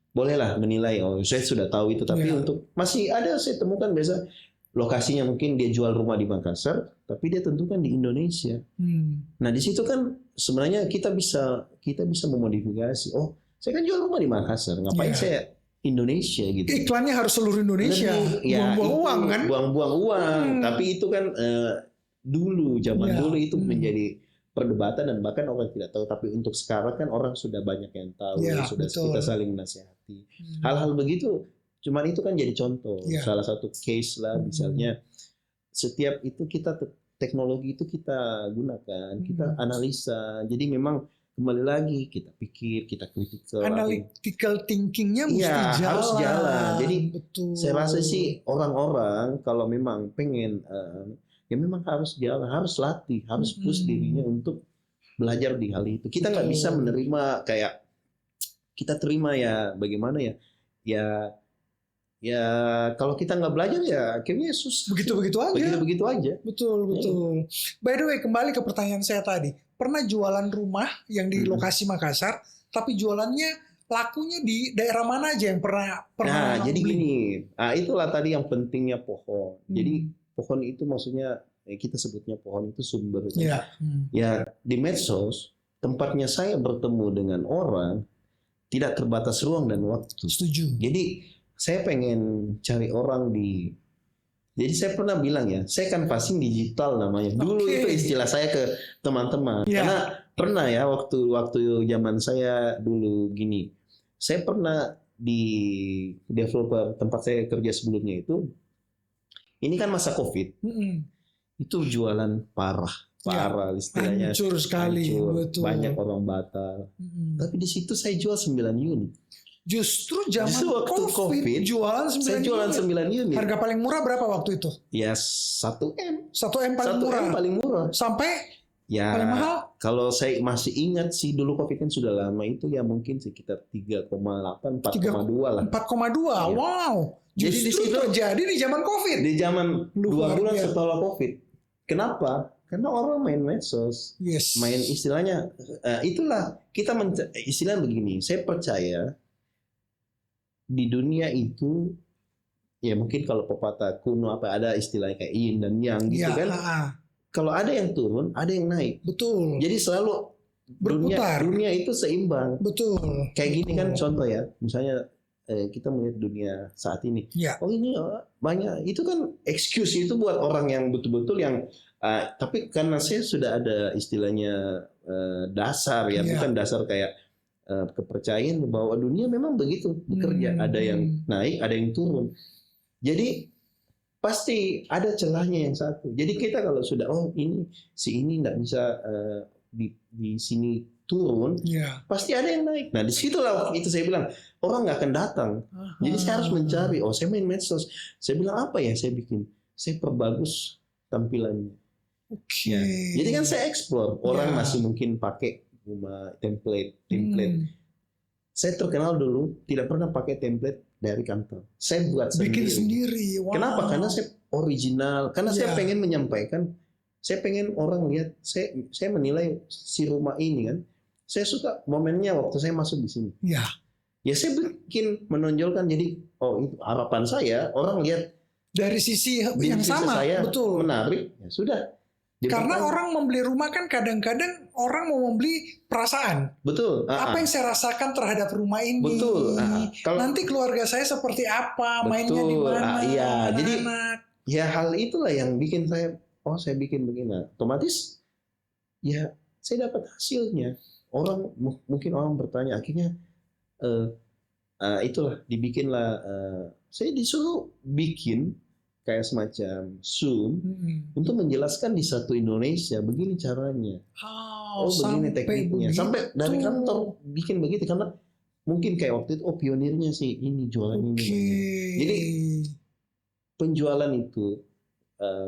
bolehlah menilai, oh saya sudah tahu itu, tapi untuk masih ada saya temukan biasa lokasinya mungkin dia jual rumah di Makassar tapi dia tentukan di Indonesia. Nah di situ kan sebenarnya kita bisa memodifikasi, oh saya kan jual rumah di Makassar, ngapain saya Indonesia gitu. Iklannya harus seluruh Indonesia. Buang-buang uang kan? Buang-buang uang. Tapi itu kan dulu zaman dulu itu menjadi perdebatan dan bahkan orang tidak tahu. Tapi untuk sekarang kan orang sudah banyak yang tahu, sudah betul. Kita saling menasihati. Hal-hal begitu, cuman itu kan jadi contoh. Salah satu case lah, misalnya setiap itu kita teknologi itu kita gunakan, kita analisa. Jadi memang kembali lagi kita pikir, kita kritikal. Analytical thinkingnya mesti jalan. Harus jalan. Jadi betul. Saya rasa sih orang-orang kalau memang pengen, ya memang harus jalan, harus latih, harus push dirinya untuk belajar di hal itu. Kita nggak bisa menerima kayak kita terima ya bagaimana ya kalau kita nggak belajar ya akhirnya susah. Begitu-begitu aja. Begitu-begitu aja. Betul. By the way, kembali ke pertanyaan saya tadi. Pernah jualan rumah yang di lokasi Makassar, tapi jualannya lakunya di daerah mana aja yang pernah Nah, jadi gini. Nah, itulah tadi yang pentingnya pohon. Jadi pohon itu maksudnya kita sebutnya pohon itu sumber. Ya di medsos tempatnya saya bertemu dengan orang tidak terbatas ruang dan waktu. Setuju. Jadi saya pengen cari orang jadi saya pernah bilang ya, saya canvassing digital namanya. Dulu itu istilah saya ke teman-teman. Karena pernah ya waktu zaman saya dulu gini. Saya pernah di developer tempat saya kerja sebelumnya itu. Ini kan masa Covid. Itu jualan parah istilahnya. Hancur sekali. Betul. Banyak orang batal. Tapi di situ saya jual 9 unit. Justru zaman waktu COVID jualan 9 saya jualan 9 unit. Harga paling murah berapa waktu itu? Ya 1M. 1M paling murah. Sampai paling mahal? Kalau saya masih ingat sih dulu COVID kan sudah lama itu ya mungkin sekitar 3,8 4,2 lah. 4,2. Ya. Wow. Jadi di situ terjadi di zaman COVID. Di zaman 2 bulan setelah COVID. Kenapa? Karena orang main medsos. Main istilahnya itulah kita istilahnya begini. Saya percaya di dunia itu ya mungkin kalau pepatah kuno ada istilahnya kayak yin dan yang gitu kan. Kalau ada yang turun, ada yang naik. Betul. Jadi selalu dunia itu seimbang. Betul. Kayak gini kan contoh ya. Misalnya kita melihat dunia saat ini. Oh ini banyak itu kan excuse itu buat orang yang betul-betul yang tapi karena saya sudah ada istilahnya dasar ya, bukan dasar kayak kepercayaan bahwa dunia memang begitu bekerja, ada yang naik, ada yang turun. Jadi pasti ada celahnya yang satu. Jadi kita kalau sudah ini nggak bisa di sini turun, pasti ada yang naik. Nah disitulah itu saya bilang orang nggak akan datang. Jadi saya harus mencari. Saya main medsos. Saya bilang apa ya saya bikin? Saya perbagus tampilannya. Jadi kan saya explore. Orang masih mungkin pakai rumah template. Saya terkenal dulu tidak pernah pakai template dari kantor. Saya buat sendiri. Wow. Kenapa? Karena saya original. Karena saya pengen menyampaikan. Saya pengen orang lihat. Saya menilai si rumah ini kan. Saya suka momennya waktu saya masuk di sini. Ya saya bikin menonjolkan. Jadi itu harapan saya orang lihat dari sisi yang sama. Saya betul. Menarik. Ya sudah. Karena orang membeli rumah kan kadang-kadang orang mau membeli perasaan. Betul. Apa yang saya rasakan terhadap rumah ini. Betul. Nanti keluarga saya seperti apa, mainnya di mana. Jadi ya hal itulah yang bikin saya bikin begini. Otomatis ya saya dapat hasilnya. Mungkin orang bertanya akhirnya itulah dibikinlah. Saya disuruh bikin kayak semacam Zoom untuk menjelaskan di satu Indonesia begini caranya. Begini tekniknya. Sampai dari kantor bikin begitu karena mungkin kayak waktu itu pionirnya sih ini jualan ini. Jadi penjualan itu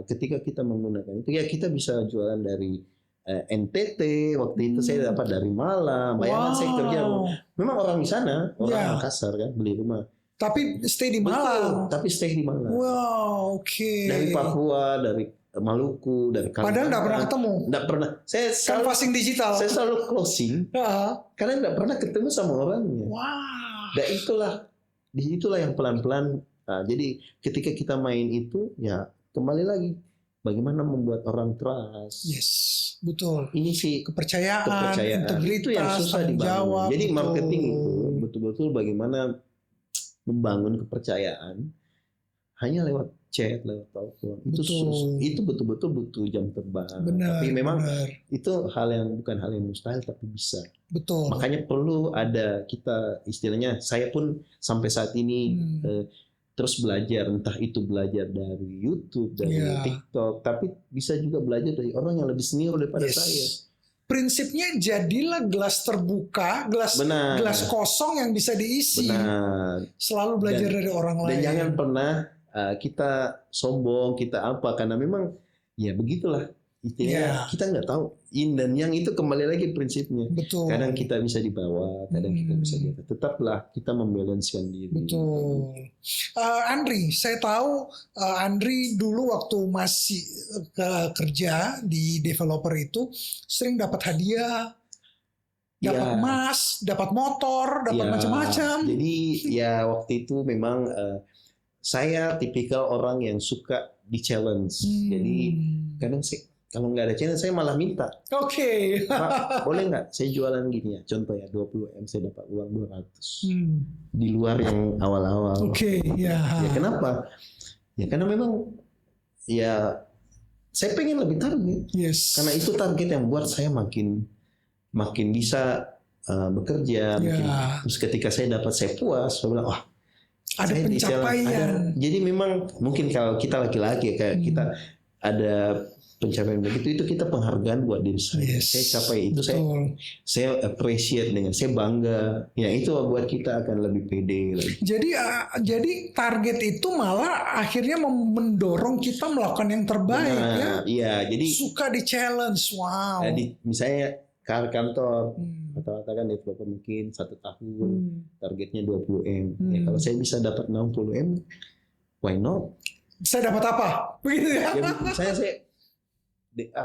ketika kita menggunakan itu ya kita bisa jualan dari NTT waktu itu saya dapat dari Malang. Bayangkan saya kerja memang orang di sana, orang Makassar kan beli rumah. Tapi stay di Malang. Betul, tapi stay di Malang. Wow, Dari Papua, dari Maluku dan Padahal nggak pernah ketemu. Nggak pernah. Saya selalu Canvassing digital. Saya selalu closing karena nggak pernah ketemu sama orangnya. Wah. Dan itulah yang pelan-pelan. Nah, jadi ketika kita main itu ya kembali lagi bagaimana membuat orang trust. Yes, betul. Ini sih kepercayaan itu yang susah dibangun. Jadi betul. Marketing itu betul-betul bagaimana membangun kepercayaan hanya lewat chat, lewat telepon. Itu betul-betul butuh jam terbang. Benar, tapi memang benar. itu bukan hal yang mustahil tapi bisa. Betul. Makanya perlu ada kita istilahnya, saya pun sampai saat ini terus belajar, entah itu belajar dari YouTube, dari TikTok, tapi bisa juga belajar dari orang yang lebih senior daripada saya. Prinsipnya jadilah gelas terbuka, gelas kosong yang bisa diisi. Benar. Selalu belajar dari orang lain. Dan jangan pernah kita sombong, kita apa, karena memang ya begitulah. Intinya kita nggak tahu yin dan yang itu kembali lagi prinsipnya. Betul. Kadang kita bisa di bawah, kadang kita bisa di atas. Tetaplah kita membalanskan diri. Betul. Andri, saya tahu Andri dulu waktu masih kerja di developer itu sering dapat hadiah, dapat emas, dapat motor, dapat macam-macam. Jadi ya waktu itu memang saya tipikal orang yang suka di challenge. Jadi kadang kalau nggak ada challenge saya malah minta. Oke. Pak, boleh nggak saya jualan gini ya? Contoh ya 20M saya dapat uang 200. Di luar yang awal-awal. Oke, ya. Ya kenapa? Ya karena memang ya saya pengen lebih target. Yes. Karena itu target yang buat saya makin bisa bekerja. Terus ketika saya dapat saya puas, saya bilang wah ada pencapaian. Jadi memang mungkin kalau kita laki-laki kayak kita ada pencapaian begitu, itu kita penghargaan buat diri saya. Saya capai itu, saya appreciate dengan, saya bangga. Ya itu buat kita akan lebih pede lagi. Jadi target itu malah akhirnya mendorong kita melakukan yang terbaik. Iya, jadi suka di challenge. Wow. Misalnya kantor rata-rata kan developer mungkin 1 tahun targetnya 20M. Ya, kalau saya bisa dapat 60M, why not? Saya dapat apa? Begitu ya?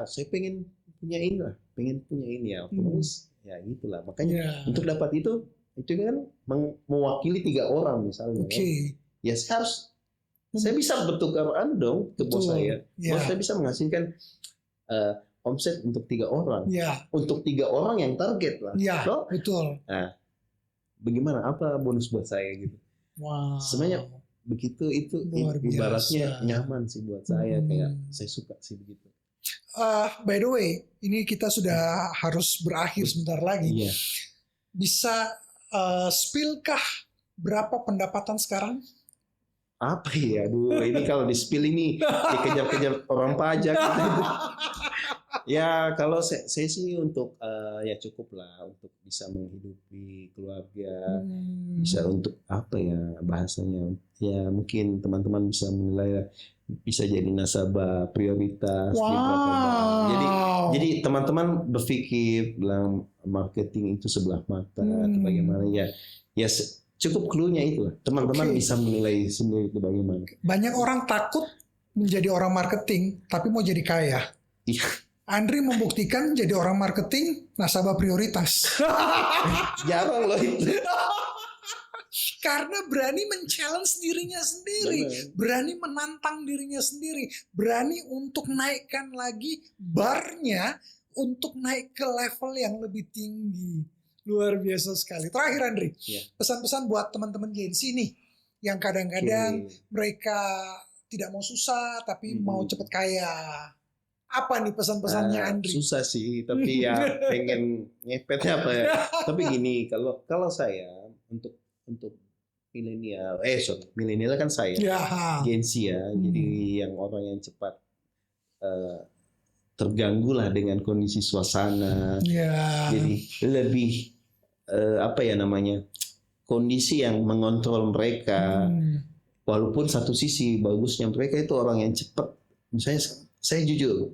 Saya pengen punya ini ya, terus ya gitulah. Makanya untuk dapat itu kan mewakili 3 orang misalnya. Ya saya bisa bertukar dong ke bos saya. Bos saya bisa menghasilkan omset untuk 3 orang. Untuk 3 orang yang target lah. Betul. Nah, bagaimana? Apa bonus buat saya gitu? Wow. Sebenarnya begitu itu ibaratnya nyaman sih buat saya, kayak saya suka sih begitu. By the way, ini kita sudah harus berakhir sebentar lagi. Bisa spill-kah berapa pendapatan sekarang? Apa ya? Aduh, ini kalau di spill ini dikejar-kejar orang pajak. Ya kalau saya sih untuk ya cukup lah untuk bisa menghidupi keluarga, bisa untuk apa ya bahasanya, ya mungkin teman-teman bisa menilai bisa jadi nasabah prioritas. Jadi teman-teman berpikir dalam marketing itu sebelah mata atau bagaimana ya cukup clue-nya itu lah. Teman-teman bisa menilai sendiri itu bagaimana. Banyak orang takut menjadi orang marketing tapi mau jadi kaya. Andri membuktikan jadi orang marketing nasabah prioritas. Jarang loh itu. Karena berani men-challenge dirinya sendiri, berani menantang dirinya sendiri, berani untuk naikkan lagi barnya untuk naik ke level yang lebih tinggi. Luar biasa sekali. Terakhir Andri, pesan-pesan buat teman-teman Gen Z nih yang kadang-kadang mereka tidak mau susah tapi mau cepet kaya. Apa nih pesan-pesannya Andri? Susah sih, tapi ya pengen ngepetnya apa ya. Tapi gini, kalau saya untuk milenial kan saya, Gen Z ya, jadi yang orang yang cepat terganggu lah dengan kondisi suasana, jadi lebih kondisi yang mengontrol mereka. Walaupun satu sisi bagusnya mereka itu orang yang cepat. Misalnya saya jujur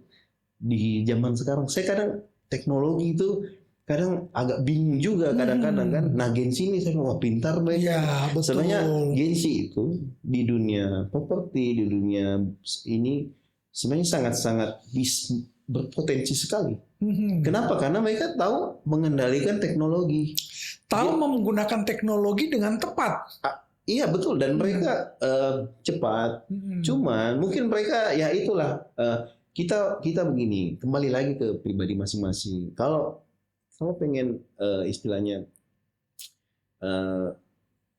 di zaman sekarang, saya kadang teknologi itu kadang agak bingung juga kadang-kadang kan. Nah Gen Z ini saya mau pintar mereka. Sebenarnya Gen Z itu di dunia properti, di dunia ini sebenarnya sangat-sangat berpotensi sekali. Kenapa? Karena mereka tahu mengendalikan teknologi. Tahu menggunakan teknologi dengan tepat. Iya betul, dan mereka cepat. Cuman mungkin mereka ya itulah kita begini, kembali lagi ke pribadi masing-masing. Kalau pengen istilahnya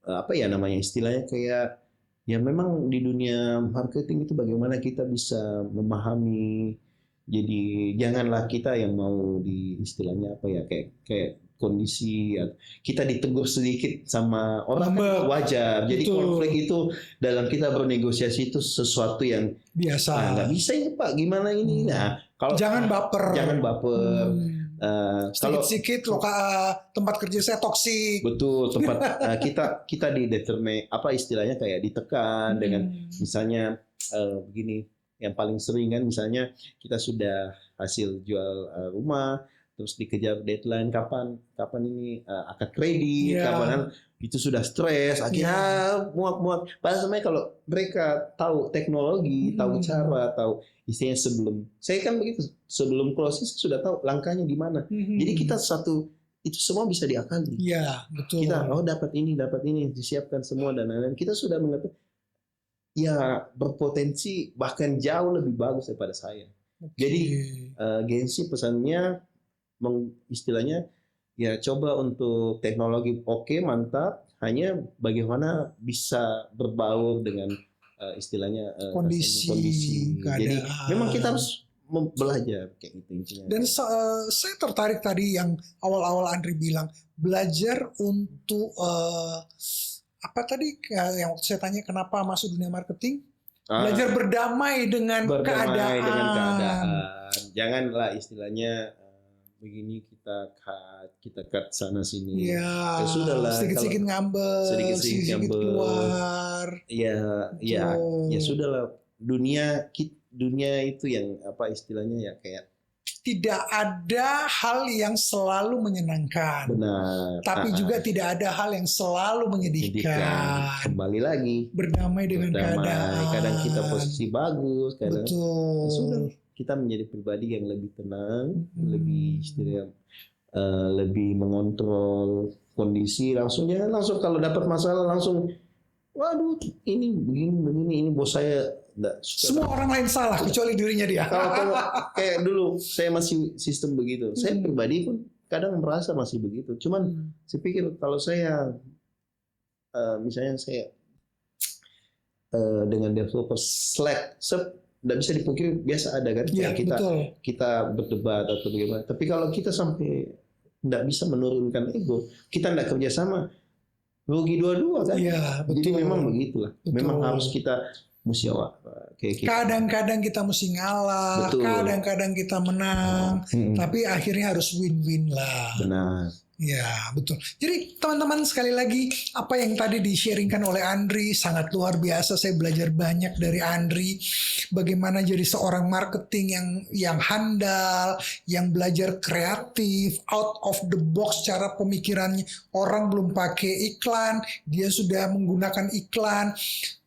apa ya namanya istilahnya kayak ya memang di dunia marketing itu bagaimana kita bisa memahami. Jadi janganlah kita yang mau di istilahnya apa ya kayak kondisi kita ditegur sedikit sama orang kan wajar. Jadi konflik itu dalam kita bernegosiasi itu sesuatu yang biasa. Nggak bisa ini Pak, gimana ini? Nah, kalau jangan baper. Sedikit-sedikit tempat kerja saya toksik. Betul, tempat kita didetermine apa istilahnya kayak ditekan dengan misalnya begini. Yang paling sering kan misalnya kita sudah hasil jual rumah, terus dikejar deadline kapan ini akad kredit, kapan itu sudah stres, akhirnya muak. Padahal sebenarnya kalau mereka tahu teknologi, tahu cara, tahu istilahnya saya kan begitu, sebelum closing saya sudah tahu langkahnya di mana. Jadi kita itu semua bisa diakali. Iya, betul. Kita dapat ini, disiapkan semua dan lain-lain. Kita sudah mengerti. Ya berpotensi bahkan jauh lebih bagus daripada saya. Jadi Gensi pesannya istilahnya ya coba untuk teknologi mantap, hanya bagaimana bisa berbaur dengan istilahnya kondisi. Jadi memang kita harus belajar kayak gitu intinya. Dan saya tertarik tadi yang awal-awal Andri bilang belajar untuk apa tadi yang waktu saya tanya kenapa masuk dunia marketing? Belajar berdamai dengan keadaan. Janganlah istilahnya begini kita cut sana sini. Ya sudahlah. Sedikit-sedikit ngambek, sedikit keluar. Ya sudahlah. Dunia itu yang apa istilahnya ya kayak tidak ada hal yang selalu menyenangkan. Benar. Tapi juga tidak ada hal yang selalu menyedihkan. Kembali lagi. Berdamai dengan keadaan. Kadang kita posisi bagus. Kadang betul. Sudah kita menjadi pribadi yang lebih tenang, lebih istilahnya lebih mengontrol kondisi. Langsung kalau dapat masalah langsung, waduh ini begini ini bos saya. Semua orang lain salah kecuali dirinya dia. Kalau kayak dulu saya masih sistem begitu. Saya pribadi pun kadang merasa masih begitu. Cuman saya pikir kalau saya misalnya saya dengan developer Slack, tidak bisa dipungkiri biasa ada kan? Ya, kita berdebat atau bagaimana. Tapi kalau kita sampai tidak bisa menurunkan ego, kita tidak kerjasama, rugi dua-dua kan? Ya, jadi memang begitulah. Memang harus kita musyawarah. Kadang-kadang kita mesti ngalah, kadang-kadang kita menang, tapi akhirnya harus win-win lah. Benar. Ya betul. Jadi teman-teman sekali lagi apa yang tadi di-sharingkan oleh Andri sangat luar biasa. Saya belajar banyak dari Andri. Bagaimana jadi seorang marketing yang handal, yang belajar kreatif, out of the box cara pemikirannya. Orang belum pakai iklan, dia sudah menggunakan iklan.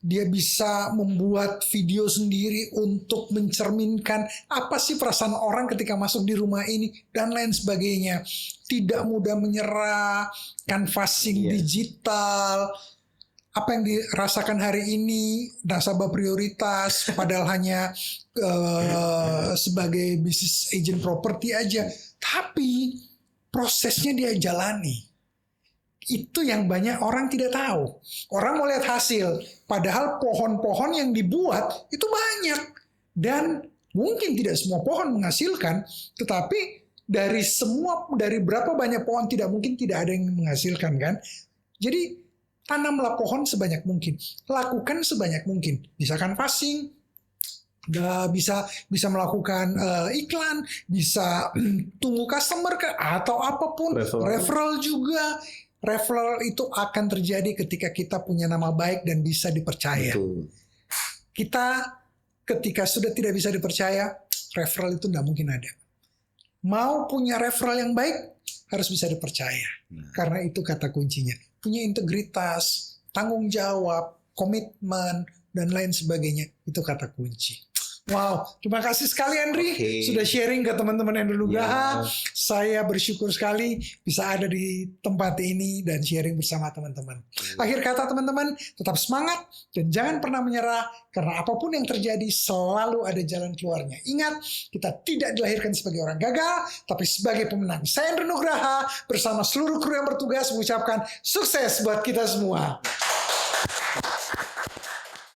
Dia bisa membuat video sendiri untuk mencerminkan apa sih perasaan orang ketika masuk di rumah ini dan lain sebagainya. Tidak mudah menyerah, canvassing digital, apa yang dirasakan hari ini, nasabah prioritas, padahal hanya sebagai business agent property aja. Tapi prosesnya dia jalani. Itu yang banyak orang tidak tahu. Orang mau lihat hasil, padahal pohon-pohon yang dibuat itu banyak. Dan mungkin tidak semua pohon menghasilkan, tetapi dari berapa banyak pohon tidak mungkin tidak ada yang menghasilkan kan. Jadi tanamlah pohon sebanyak mungkin. Lakukan sebanyak mungkin. Misalkan passing, bisa melakukan iklan, bisa tunggu customer atau apapun, referral juga. Referral itu akan terjadi ketika kita punya nama baik dan bisa dipercaya. Betul. Kita ketika sudah tidak bisa dipercaya, referral itu tidak mungkin ada. Mau punya referral yang baik, harus bisa dipercaya. Karena itu kata kuncinya. Punya integritas, tanggung jawab, komitmen, dan lain sebagainya. Itu kata kunci. Wow, terima kasih sekali Andri sudah sharing ke teman-teman Andrew Nugraha. Saya bersyukur sekali bisa ada di tempat ini dan sharing bersama teman-teman. Akhir kata teman-teman, tetap semangat dan jangan pernah menyerah karena apapun yang terjadi selalu ada jalan keluarnya. Ingat, kita tidak dilahirkan sebagai orang gagal, tapi sebagai pemenang. Saya Andrew Nugraha bersama seluruh kru yang bertugas mengucapkan sukses buat kita semua.